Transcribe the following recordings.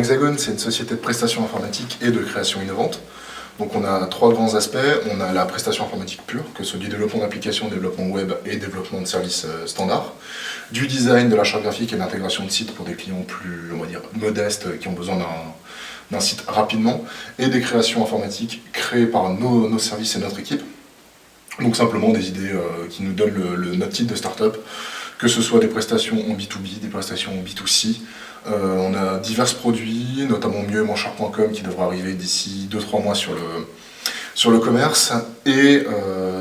Hexagon, c'est une société de prestations informatiques et de création innovante. Donc on a trois grands aspects. On a la prestation informatique pure, que ce soit du développement d'applications, développement web et développement de services standards. Du design, de la charte graphique et de l'intégration de sites pour des clients plus, on va dire, modestes qui ont besoin d'un site rapidement. Et des créations informatiques créées par nos services et notre équipe. Donc simplement des idées qui nous donnent notre titre de start-up, que ce soit des prestations en B2B, des prestations en B2C. On a divers produits, notamment mieux-moins-cher.com qui devra arriver d'ici 2-3 mois sur le commerce, et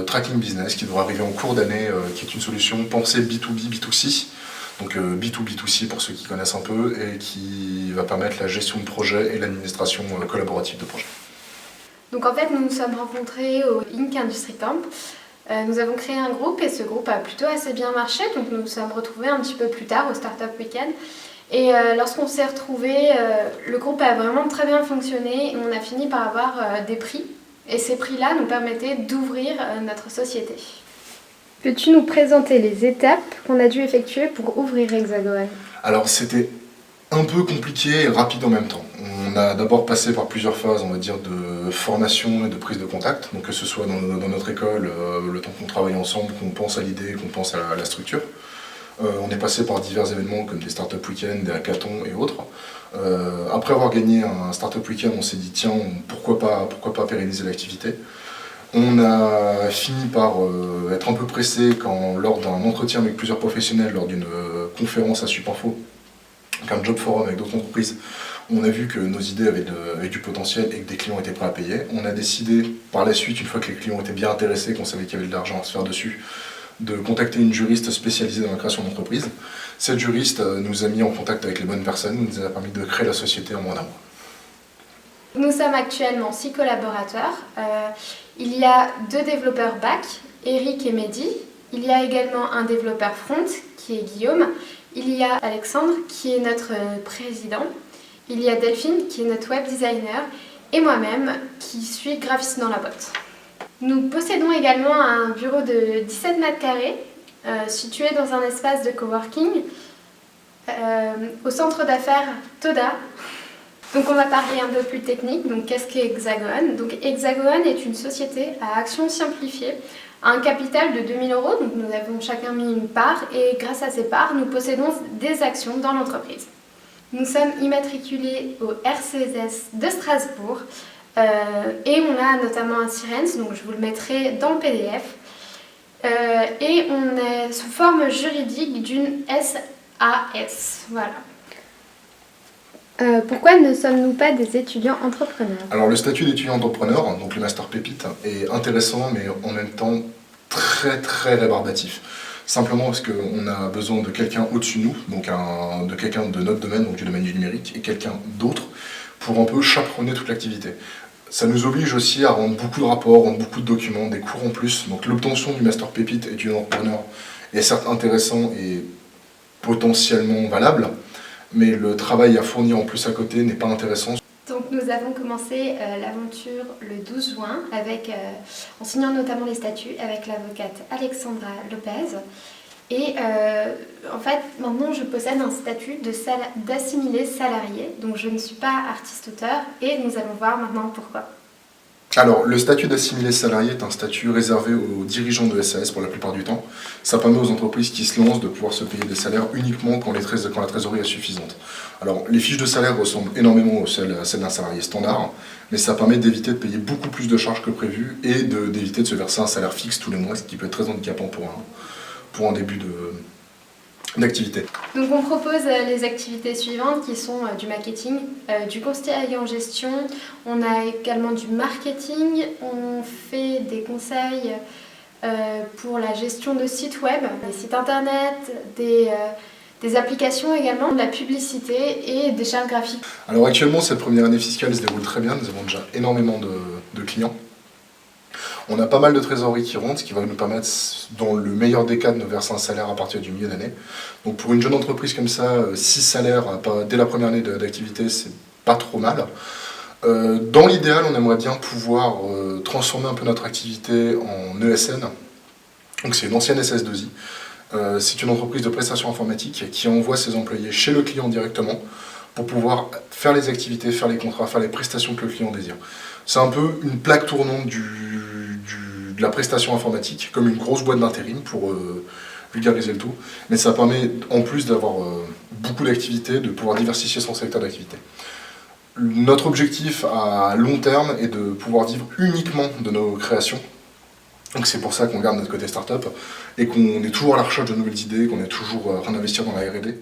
Tracking Business qui devra arriver en cours d'année, qui est une solution pensée B2B, B2C, donc B2B2C pour ceux qui connaissent un peu, et qui va permettre la gestion de projet et l'administration collaborative de projet. Donc en fait, nous nous sommes rencontrés au Inc Industry Camp. Nous avons créé un groupe et ce groupe a plutôt assez bien marché, donc nous nous sommes retrouvés un petit peu plus tard au Startup Weekend. Et lorsqu'on s'est retrouvés, le groupe a vraiment très bien fonctionné et on a fini par avoir des prix. Et ces prix-là nous permettaient d'ouvrir notre société. Peux-tu nous présenter les étapes qu'on a dû effectuer pour ouvrir Hexagon? Alors c'était un peu compliqué et rapide en même temps. On a d'abord passé par plusieurs phases, on va dire, de formation et de prise de contact, donc que ce soit dans notre école, le temps qu'on travaille ensemble, qu'on pense à l'idée, qu'on pense à la structure. On est passé par divers événements comme des Startup Weekend, des hackathons et autres. Après avoir gagné un Startup Weekend, on s'est dit tiens, pourquoi pas pérenniser l'activité. On a fini par être un peu pressé quand, lors d'un entretien avec plusieurs professionnels, lors d'une conférence à Supinfo, un job forum avec d'autres entreprises, on a vu que nos idées avaient du potentiel et que des clients étaient prêts à payer. On a décidé par la suite, une fois que les clients étaient bien intéressés, qu'on savait qu'il y avait de l'argent à se faire dessus, de contacter une juriste spécialisée dans la création d'entreprise. Cette juriste nous a mis en contact avec les bonnes personnes, nous a permis de créer la société en moins d'un mois. Nous sommes actuellement 6 collaborateurs. Il y a 2 développeurs back, Eric et Mehdi. Il y a également un développeur front qui est Guillaume. Il y a Alexandre qui est notre président. Il y a Delphine qui est notre web designer et moi-même qui suis graphiste dans la boîte. Nous possédons également un bureau de 17 mètres carrés situé dans un espace de coworking au centre d'affaires Toda. Donc on va parler un peu plus technique. Donc qu'est-ce qu'est Hexagon? Donc Hexagon est une société à action simplifiée à un capital de 2 000 €. Donc nous avons chacun mis une part et grâce à ces parts, nous possédons des actions dans l'entreprise. Nous sommes immatriculés au RCS de Strasbourg et on a notamment un Sirens, donc je vous le mettrai dans le PDF. Et on est sous forme juridique d'une SAS. Voilà. Pourquoi ne sommes-nous pas des étudiants entrepreneurs? Alors le statut d'étudiant entrepreneur, donc le master pépite, est intéressant mais en même temps très très rébarbatif. Simplement parce qu'on a besoin de quelqu'un au-dessus de nous, donc de quelqu'un de notre domaine, donc du domaine du numérique, et quelqu'un d'autre pour un peu chaperonner toute l'activité. Ça nous oblige aussi à rendre beaucoup de rapports, rendre beaucoup de documents, des cours en plus. Donc l'obtention du master pépite étudiant entrepreneur est certes intéressant et potentiellement valable, mais le travail à fournir en plus à côté n'est pas intéressant. Donc nous avons commencé l'aventure le 12 juin en signant notamment les statuts avec l'avocate Alexandra Lopez. Et en fait, maintenant je possède un statut d'assimilé salarié, donc je ne suis pas artiste-auteur et nous allons voir maintenant pourquoi. Alors, le statut d'assimilé salarié est un statut réservé aux dirigeants de SAS pour la plupart du temps. Ça permet aux entreprises qui se lancent de pouvoir se payer des salaires uniquement quand la trésorerie est suffisante. Alors, les fiches de salaire ressemblent énormément à celles d'un salarié standard, mais ça permet d'éviter de payer beaucoup plus de charges que prévu et d'éviter de se verser un salaire fixe tous les mois, ce qui peut être très handicapant pour un début d'activité. Donc on propose les activités suivantes qui sont du marketing, du conseil en gestion, on a également du marketing, on fait des conseils pour la gestion de sites web, des sites internet, des applications également, de la publicité et des chartes graphiques. Alors actuellement cette première année fiscale se déroule très bien, nous avons déjà énormément de clients. On a pas mal de trésorerie qui rentre, ce qui va nous permettre, dans le meilleur des cas, de nous verser un salaire à partir du milieu d'année. Donc pour une jeune entreprise comme ça, 6 salaires dès la première année d'activité, c'est pas trop mal. Dans l'idéal, on aimerait bien pouvoir transformer un peu notre activité en ESN. Donc c'est une ancienne SS2I. C'est une entreprise de prestations informatiques qui envoie ses employés chez le client directement pour pouvoir faire les activités, faire les contrats, faire les prestations que le client désire. C'est un peu une plaque tournante de la prestation informatique, comme une grosse boîte d'intérim pour vulgariser le tout. Mais ça permet, en plus d'avoir beaucoup d'activités, de pouvoir diversifier son secteur d'activité. Notre objectif à long terme est de pouvoir vivre uniquement de nos créations. Donc c'est pour ça qu'on garde notre côté start-up et qu'on est toujours à la recherche de nouvelles idées, qu'on est toujours à investir dans la R&D.